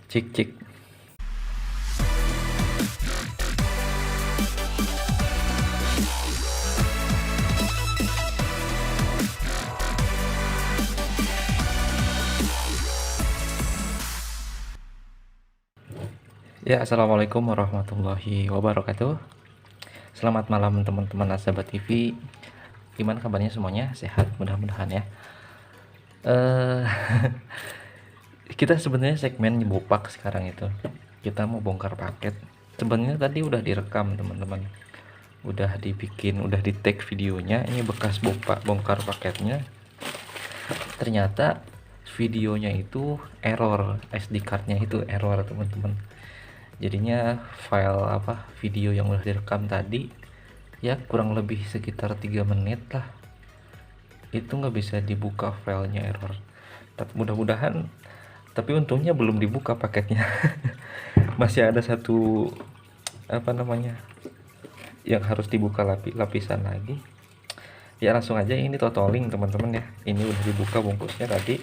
Cik cik. Ya, assalamualaikum warahmatullahi wabarakatuh. Selamat malam teman-teman Nasabah TV. Gimana kabarnya semuanya? Sehat mudah-mudahan ya. Eh kita sebenarnya segmen bopak sekarang itu. Kita mau bongkar paket. Sebenarnya tadi udah direkam teman-teman. Udah dibikin, udah di tag videonya. Ini bekas bongkar paketnya. Ternyata videonya itu error, SD cardnya itu error teman-teman. Jadinya file video yang udah direkam tadi ya kurang lebih sekitar 3 menit lah, itu nggak bisa dibuka, filenya error. Tapi mudah-mudahan, tapi untungnya belum dibuka paketnya. Masih ada satu yang harus dibuka lapisan lagi. Ya langsung aja ini totaling teman-teman ya. Ini udah dibuka bungkusnya tadi,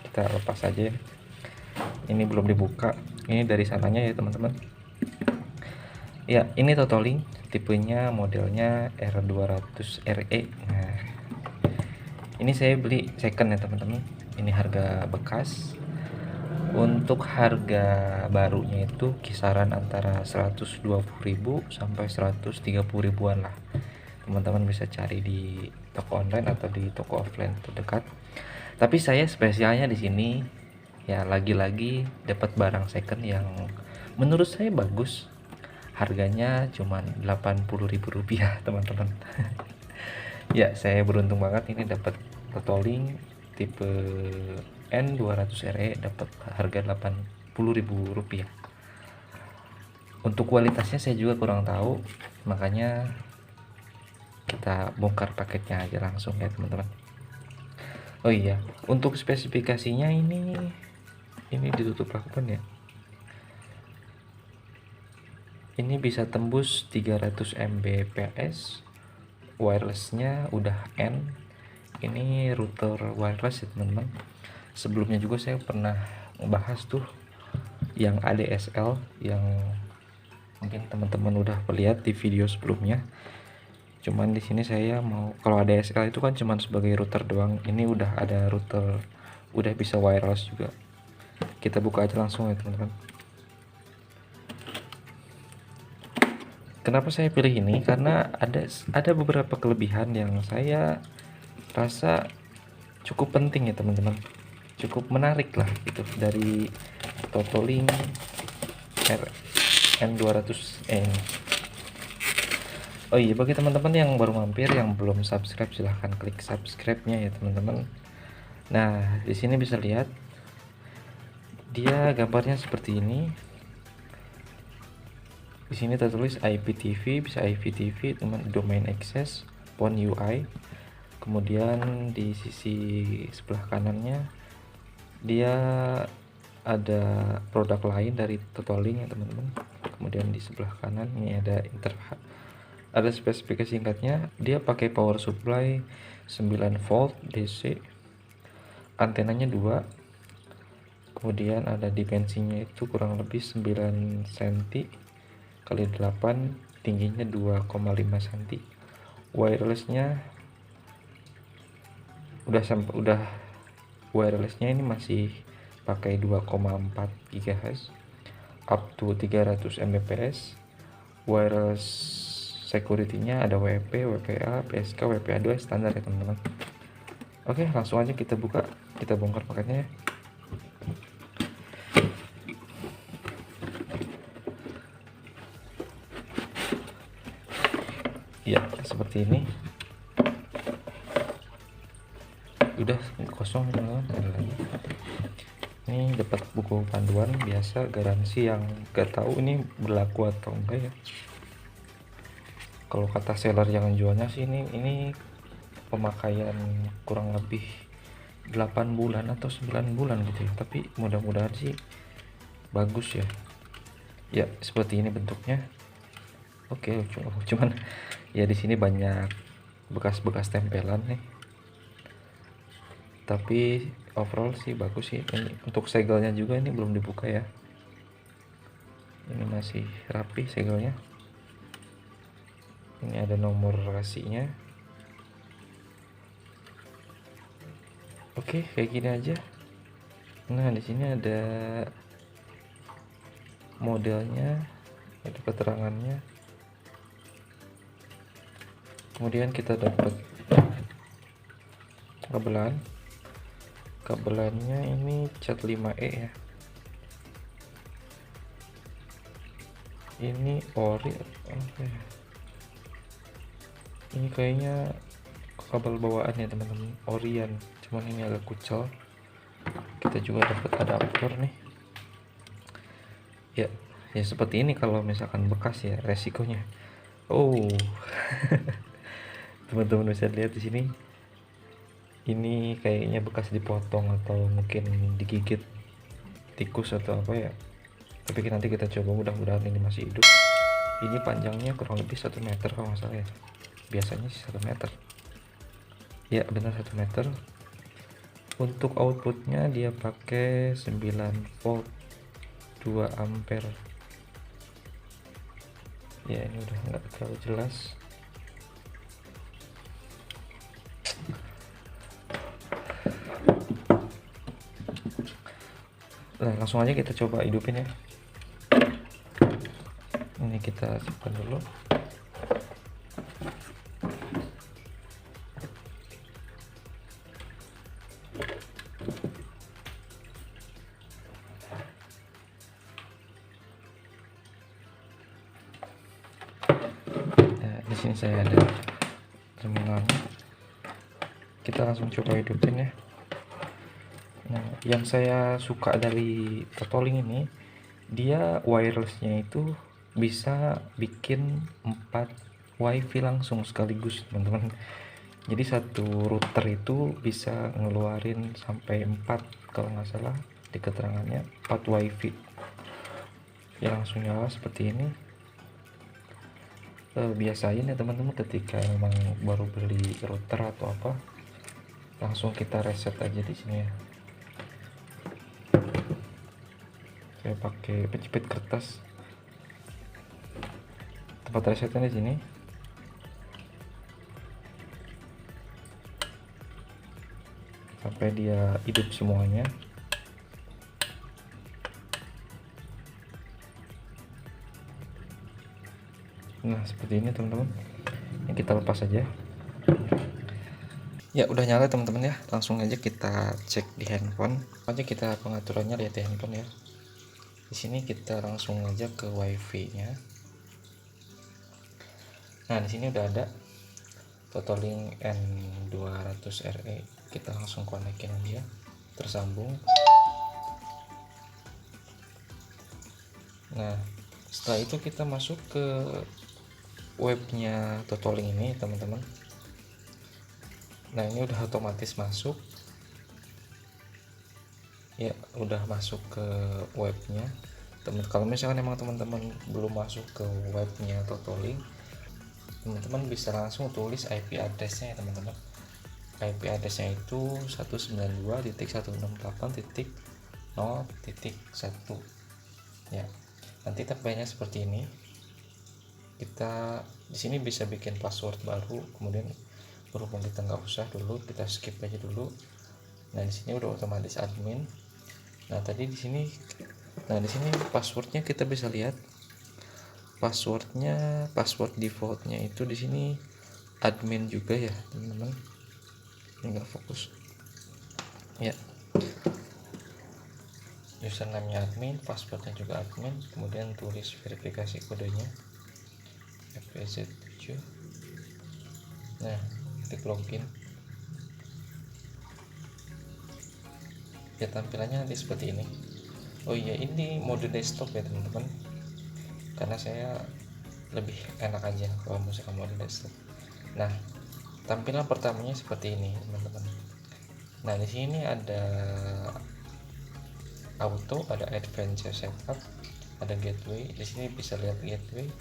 kita lepas aja ya. Ini belum dibuka, ini dari sananya ya teman-teman. Ya ini totaling, tipenya modelnya R200RE. Nah ini saya beli second ya teman-teman. Ini harga bekas. Untuk harga barunya itu kisaran antara 120.000 sampai 130.000-an lah. Teman-teman bisa cari di toko online atau di toko offline terdekat. Tapi saya spesialnya di sini ya lagi-lagi dapat barang second yang menurut saya bagus. Harganya cuma Rp80.000 teman-teman. Ya saya beruntung banget ini dapat totaling tipe N200RE, dapat harga Rp80.000. Untuk kualitasnya saya juga kurang tahu, makanya kita bongkar paketnya aja langsung ya teman-teman. Oh iya, untuk spesifikasinya ini ditutup lakban ya. Ini bisa tembus 300 Mbps, wirelessnya udah N. Ini router wireless ya teman-teman. Sebelumnya juga saya pernah membahas tuh yang ADSL, yang mungkin teman-teman udah lihat di video sebelumnya. Cuman di sini saya mau, kalau ADSL itu kan cuman sebagai router doang. Ini udah ada router, udah bisa wireless juga. Kita buka aja langsung ya teman-teman. Kenapa saya pilih ini? Karena ada beberapa kelebihan yang saya rasa cukup penting ya teman-teman, cukup menarik lah gitu dari totaling N200E. Oh iya, bagi teman-teman yang baru mampir yang belum subscribe, silahkan klik subscribe-nya ya teman-teman. Nah di sini bisa lihat dia gambarnya seperti ini. Di sini tertulis IPTV, bisa IPTV teman, domain access, phone UI. Kemudian di sisi sebelah kanannya dia ada produk lain dari totaling ya teman-teman. Kemudian di sebelah kanan ini ada ada spesifikasi singkatnya. Dia pakai power supply 9 volt DC, antenanya 2, kemudian ada dimensinya itu kurang lebih 9 cm kali 8, tingginya 2,5 cm. Wirelessnya udah wirelessnya ini masih pakai 2,4 GHz up to 300 Mbps. Wireless security-nya ada WP, WPA, PSK, WPA2 standar ya teman-teman. Oke, langsung aja kita buka, kita bongkar paketnya ya. Ya seperti ini, udah kosong teman-teman. Ini dapat buku panduan biasa, garansi yang gak tahu ini berlaku atau enggak ya. Kalau kata seller yang jualnya sih ini pemakaian kurang lebih 8 bulan atau 9 bulan gitu ya, tapi mudah-mudahan sih bagus ya. Ya seperti ini bentuknya. Oke, cuman ya di sini banyak bekas-bekas tempelan nih, tapi overall sih bagus sih. Ini untuk segelnya juga ini belum dibuka ya. Ini masih rapi segelnya. Ini ada nomor rasinya. Oke, kayak gini aja. Nah, di sini ada modelnya, ada keterangannya. Kemudian kita dapat kabelannya ini cat 5E ya. Ini ori. Oke. Ini kayaknya kabel bawaan ya teman-teman, Orion, cuman ini agak kucel. Kita juga dapat adaptor nih ya. Ya seperti ini kalau misalkan bekas ya resikonya. Teman-teman bisa lihat di sini, ini kayaknya bekas dipotong atau mungkin digigit tikus atau apa ya, tapi nanti kita coba, mudah-mudahan ini masih hidup. Ini panjangnya kurang lebih 1 meter kalau nggak salah ya, biasanya sih 1 meter ya, benar 1 meter. Untuk outputnya dia pakai 9 volt 2 ampere ya. Ini udah nggak terlalu jelas. Nah, langsung aja kita coba hidupin ya. Ini kita simpan dulu. Nah, di sini saya ada terminalnya. Kita langsung coba hidupin ya. Nah, yang saya suka dari Totoling ini, dia wirelessnya itu bisa bikin 4 wifi langsung sekaligus teman-teman. Jadi satu router itu bisa ngeluarin sampai 4, kalau nggak salah di keterangannya 4 wifi ya, langsung nyala seperti ini. Biasain ya teman-teman, ketika memang baru beli router atau apa, langsung kita reset aja di sini ya. Saya pakai penjepit kertas. Tempat resetnya di sini. Sampai dia hidup semuanya. Nah, seperti ini teman-teman. Yang kita lepas aja. Ya, udah nyala teman-teman ya. Langsung aja kita cek di handphone. Aja kita pengaturannya lihat di handphone ya. Di sini kita langsung aja ke wifi-nya. Nah, di sini udah ada Totoling N200RE. Kita langsung konekin aja, tersambung. Nah, setelah itu kita masuk ke webnya Totoling ini teman-teman. Nah, ini udah otomatis masuk ya, udah masuk ke webnya. Kalau misalkan emang teman-teman belum masuk ke webnya Totoling, teman-teman bisa langsung tulis IP address-nya ya teman-teman. IP address-nya itu 192.168.0.1 ya. Nanti tampilnya seperti ini. Kita di sini bisa bikin password baru, kemudian berhubung kita nggak usah dulu, kita skip aja dulu. Nah, di sini udah otomatis admin. Nah, tadi di sini, di sini passwordnya kita bisa lihat. Password defaultnya itu di sini admin juga ya teman-teman. Ini nggak fokus ya. Username-nya admin, passwordnya juga admin. Kemudian tulis verifikasi kodenya FPZ7. Nah, klik login ya, tampilannya nanti seperti ini. Oh iya, ini mode desktop ya teman-teman, karena saya lebih enak aja kalau misalkan mode desktop. Nah, tampilan pertamanya seperti ini teman-teman. Nah, di sini ada auto, ada advanced setup, ada gateway. Di sini bisa lihat gateway.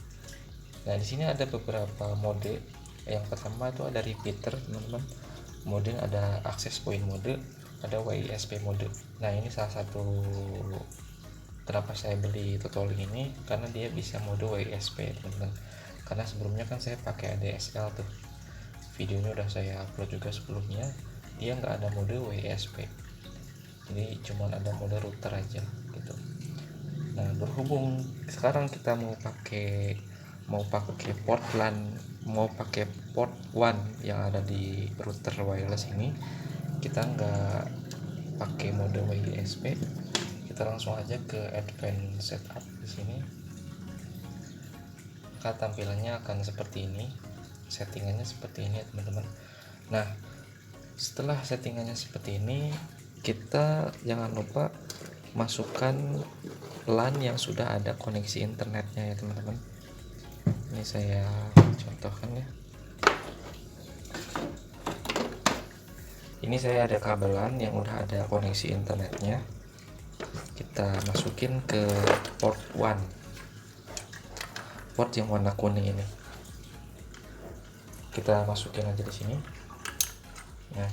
Nah, di sini ada beberapa mode. Yang pertama itu ada repeater teman-teman. Kemudian ada access point mode, ada WISP mode. Nah, ini salah satu kenapa saya beli Totoling ini, karena dia bisa mode WISP teman-teman. Karena sebelumnya kan saya pakai ADSL tuh, videonya udah saya upload juga sebelumnya, dia nggak ada mode WISP, jadi cuma ada mode router aja gitu. Nah, berhubung sekarang kita mau pakai port LAN, mau pakai port WAN yang ada di router wireless ini, kita nggak pakai mode WISP, kita langsung aja ke advanced setup di sini. Maka tampilannya akan seperti ini, settingannya seperti ini ya teman-teman. Nah, setelah settingannya seperti ini, kita jangan lupa masukkan LAN yang sudah ada koneksi internetnya ya teman-teman. Ini saya contohkan ya. Ini saya ada kabel LAN yang udah ada koneksi internetnya. Kita masukin ke port 1, port yang warna kuning ini. Kita masukin aja di sini. Nah,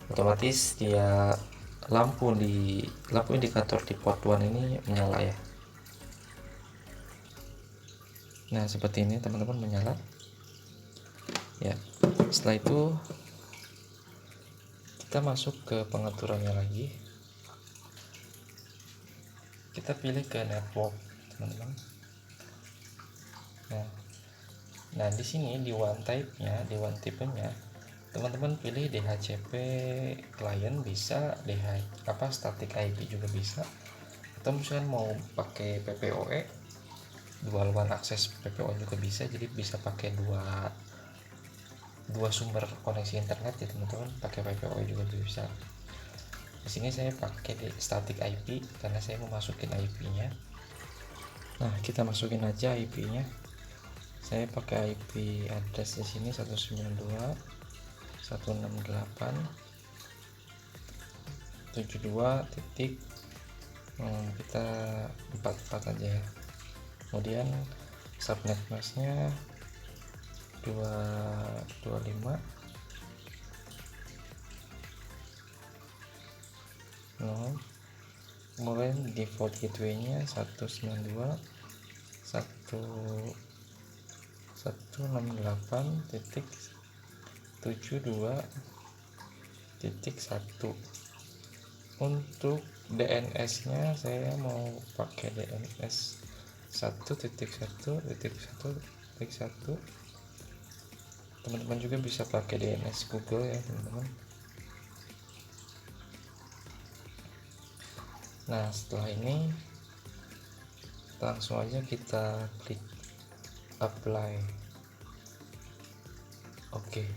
otomatis dia lampu indikator di port 1 ini menyala ya. Nah, seperti ini teman-teman, menyala ya. Setelah itu kita masuk ke pengaturannya lagi, kita pilih ke network teman-teman. Nah di sini di one type-nya, di one tipe-nya, teman-teman pilih DHCP client bisa, static IP juga bisa, atau misalnya mau pakai PPOE, dual one access PPOE juga bisa. Jadi bisa pakai dua sumber koneksi internet ya teman-teman, pakai PPOE juga bisa. Di sini saya pakai static IP karena saya mau masukin IP-nya. Nah, kita masukin aja IP-nya. Saya pakai IP address di sini 192.168.72. Kita 44 aja ya. Kemudian subnet masknya 225. Kemudian default gateway-nya 192.168.72.1. Untuk DNS-nya saya mau pakai DNS 1.1.1.1. Teman-teman juga bisa pakai DNS Google ya teman-teman. Nah, setelah ini langsung aja kita klik apply. Oke.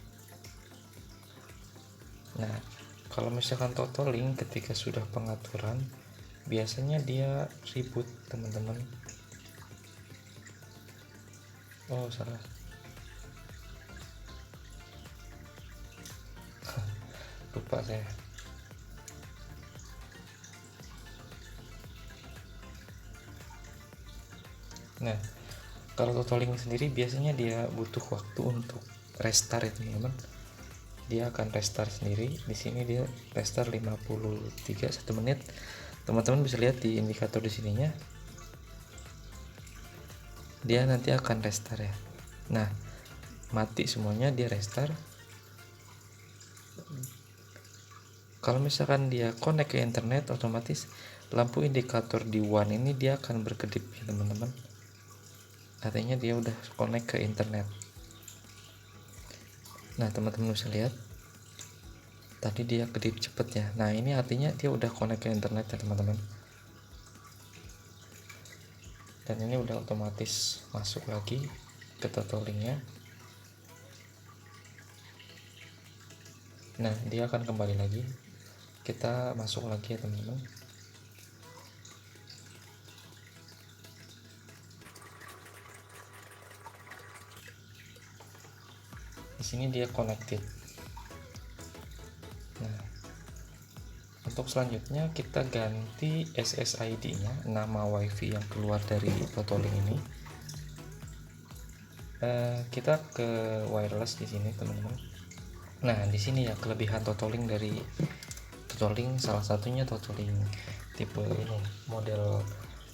Nah, kalau misalkan Totoling ketika sudah pengaturan, biasanya dia ribut teman-teman. Oh, salah. Lupa saya. Nah, kalau Totoling sendiri biasanya dia butuh waktu untuk restart ya teman-teman. Dia akan restart sendiri. Di sini dia restart 1 menit. Teman-teman bisa lihat di indikator di sininya. Dia nanti akan restart ya. Nah, mati semuanya, dia restart. Kalau misalkan dia connect ke internet, otomatis lampu indikator di WAN ini dia akan berkedip ya teman-teman. Artinya dia udah connect ke internet. Nah, teman-teman bisa lihat tadi dia kedip cepet ya. Nah, ini artinya dia udah connect ke internet ya teman-teman. Dan ini udah otomatis masuk lagi ke Totolingnya. Nah, dia akan kembali lagi. Kita masuk lagi ya teman-teman. Di sini dia connected. Nah, untuk selanjutnya kita ganti SSID-nya, nama WiFi yang keluar dari Totoling ini. Kita ke wireless di sini teman-teman. Nah, di sini ya kelebihan Totoling dari Totoling, salah satunya Totoling tipe ini, model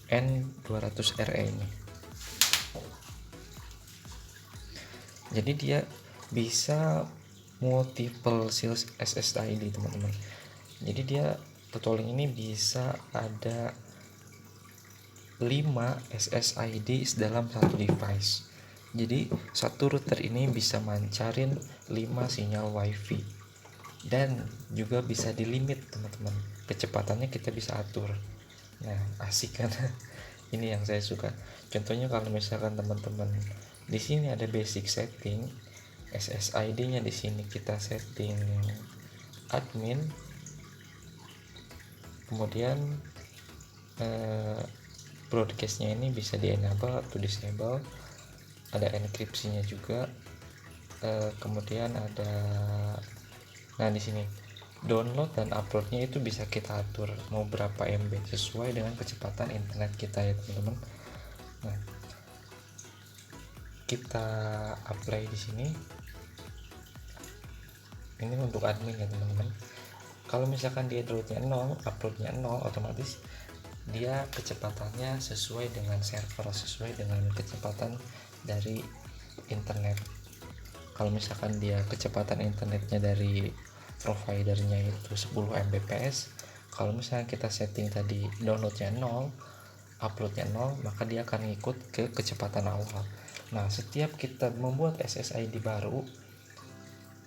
N200RE ini. Jadi dia bisa multiple seals SSID teman-teman. Jadi dia Totoling ini bisa ada 5 SSID dalam satu device. Jadi satu router ini bisa mancarin 5 sinyal WiFi, dan juga bisa dilimit teman-teman, kecepatannya kita bisa atur. Nah asik kan. Ini yang saya suka. Contohnya kalau misalkan teman-teman di sini ada basic setting SSID nya, di sini kita setting admin, kemudian broadcastnya ini bisa di enable atau disable, ada enkripsinya juga, kemudian ada, nah di sini download dan uploadnya itu bisa kita atur mau berapa MB sesuai dengan kecepatan internet kita ya teman-teman. Nah kita apply di sini, ini untuk admin ya teman-teman. Kalau misalkan dia downloadnya 0, uploadnya 0, otomatis dia kecepatannya sesuai dengan server, sesuai dengan kecepatan dari internet. Kalau misalkan dia kecepatan internetnya dari providernya itu 10 Mbps, kalau misalnya kita setting tadi downloadnya 0, uploadnya 0, maka dia akan ngikut ke kecepatan awal. Nah setiap kita membuat SSID baru,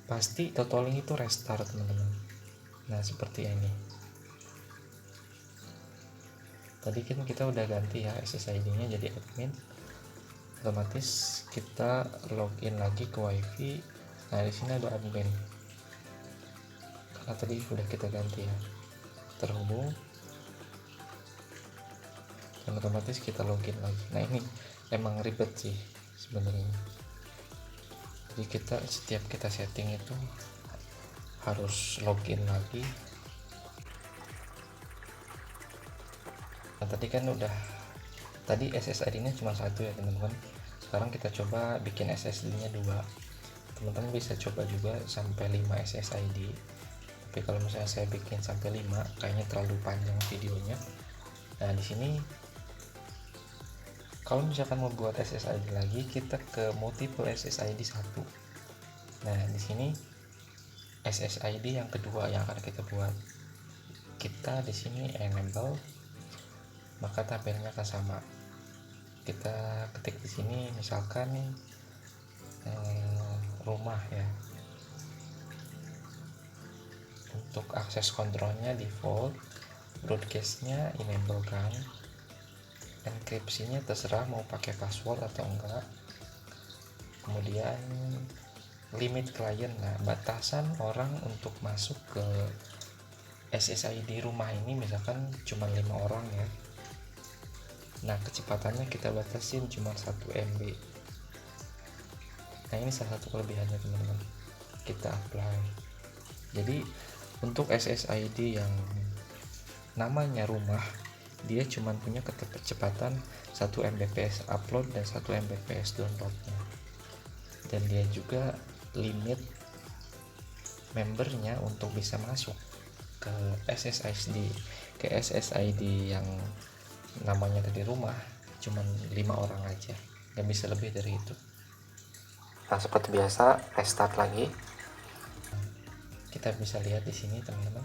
pasti Totoling itu restart teman-teman. Nah seperti ini. Tadi kan kita udah ganti ya SSID-nya jadi admin, otomatis kita login lagi ke WiFi. Nah di sini ada admin, karena tadi udah kita ganti ya, terhubung, dan otomatis kita login lagi. Nah ini emang ribet sih sebenarnya. Jadi kita setiap kita setting itu harus login lagi. Nah tadi kan udah, tadi SSID nya cuma satu ya teman-teman. Sekarang kita coba bikin SSID nya 2. Teman-teman bisa coba juga sampai 5 SSID, tapi kalau misalnya saya bikin sampai 5 kayaknya terlalu panjang videonya. Nah di sini kalau misalkan mau buat SSID lagi, kita ke multiple SSID 1. Nah di sini SSID yang kedua yang akan kita buat, kita di sini enable, maka tabelnya akan sama. Kita ketik di sini misalkan rumah ya. Untuk akses kontrolnya default, broadcastnya enable kan, enkripsinya terserah mau pakai password atau enggak, kemudian limit klien. Nah batasan orang untuk masuk ke SSID rumah ini misalkan cuma 5 orang ya. Nah kecepatannya kita batasin cuma 1 MB. Nah ini salah satu kelebihannya teman-teman. Kita apply. Jadi untuk SSID yang namanya rumah, dia cuma punya kecepatan 1 Mbps upload dan 1 Mbps downloadnya, dan dia juga limit membernya untuk bisa masuk ke SSID yang namanya dari rumah cuman 5 orang aja, nggak bisa lebih dari itu. Nah seperti biasa restart lagi. Kita bisa lihat di sini teman-teman,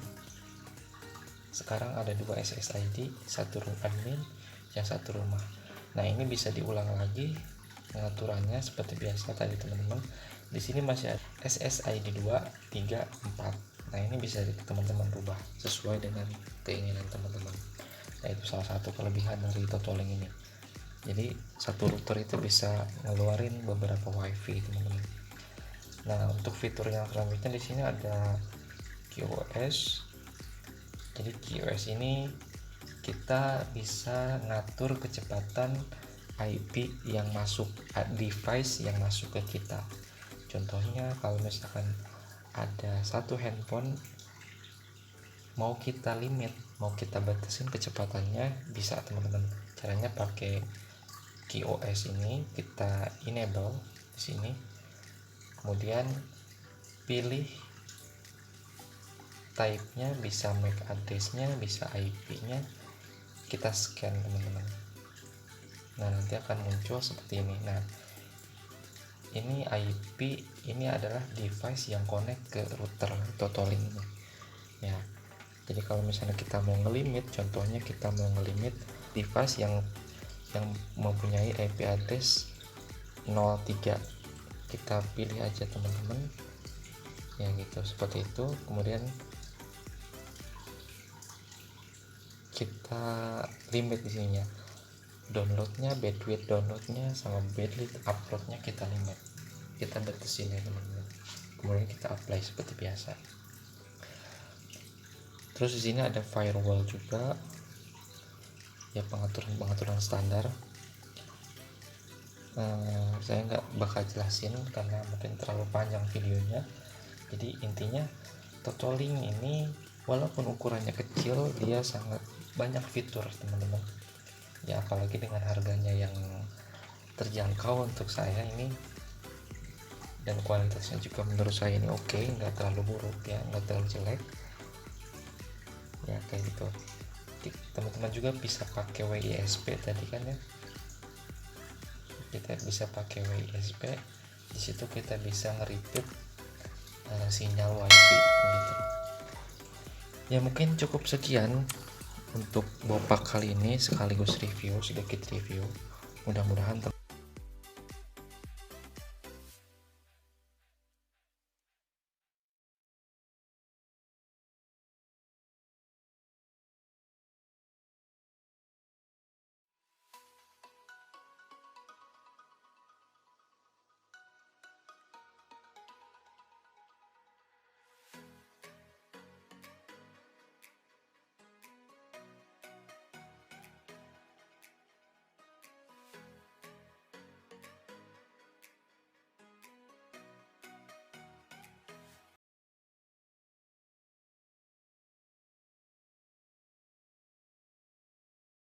sekarang ada 2 SSID, satu admin yang satu rumah. Nah ini bisa diulang lagi pengaturannya seperti biasa tadi teman-teman. Di sini masih ada SSID 2, 3, 4. Nah ini bisa teman-teman rubah sesuai dengan keinginan teman-teman. Nah itu salah satu kelebihan dari Totoling ini. Jadi satu router itu bisa ngeluarin beberapa WiFi teman-teman. Nah untuk fitur yang selanjutnya di sini ada QoS. Jadi QoS ini kita bisa ngatur kecepatan IP yang masuk, device yang masuk ke kita. Contohnya kalau misalkan ada satu handphone mau kita limit, mau kita batasin kecepatannya, bisa teman-teman. Caranya pakai QoS ini, kita enable di sini, kemudian pilih type-nya, bisa MAC address-nya, bisa IP-nya. Kita scan teman-teman. Nah, nanti akan muncul seperti ini. Nah, ini IP, ini adalah device yang connect ke router Totoling ini ya. Jadi kalau misalnya kita mau ngelimit, contohnya kita mau ngelimit device yang mempunyai IP address 03, kita pilih aja teman-teman ya gitu, seperti itu. Kemudian kita limit di sininya, downloadnya, bandwidth downloadnya sama bandwidth uploadnya kita limit, kita batasin ya teman-teman. Kemudian kita apply seperti biasa. Terus di sini ada firewall juga ya, pengaturan standar. Saya nggak bakal jelasin karena mungkin terlalu panjang videonya. Jadi intinya Totoling ini walaupun ukurannya kecil, dia sangat banyak fitur teman-teman ya, apalagi dengan harganya yang terjangkau untuk saya ini, dan kualitasnya juga menurut saya ini oke, nggak terlalu buruk ya, nggak terlalu jelek ya, kayak gitu. Teman-teman juga bisa pakai WISP tadi kan ya, kita bisa pakai WISP. Di situ kita bisa nge-repeat sinyal wifi gitu ya. Mungkin cukup sekian untuk bopak kali ini, sekaligus review, sedikit review. Mudah-mudahan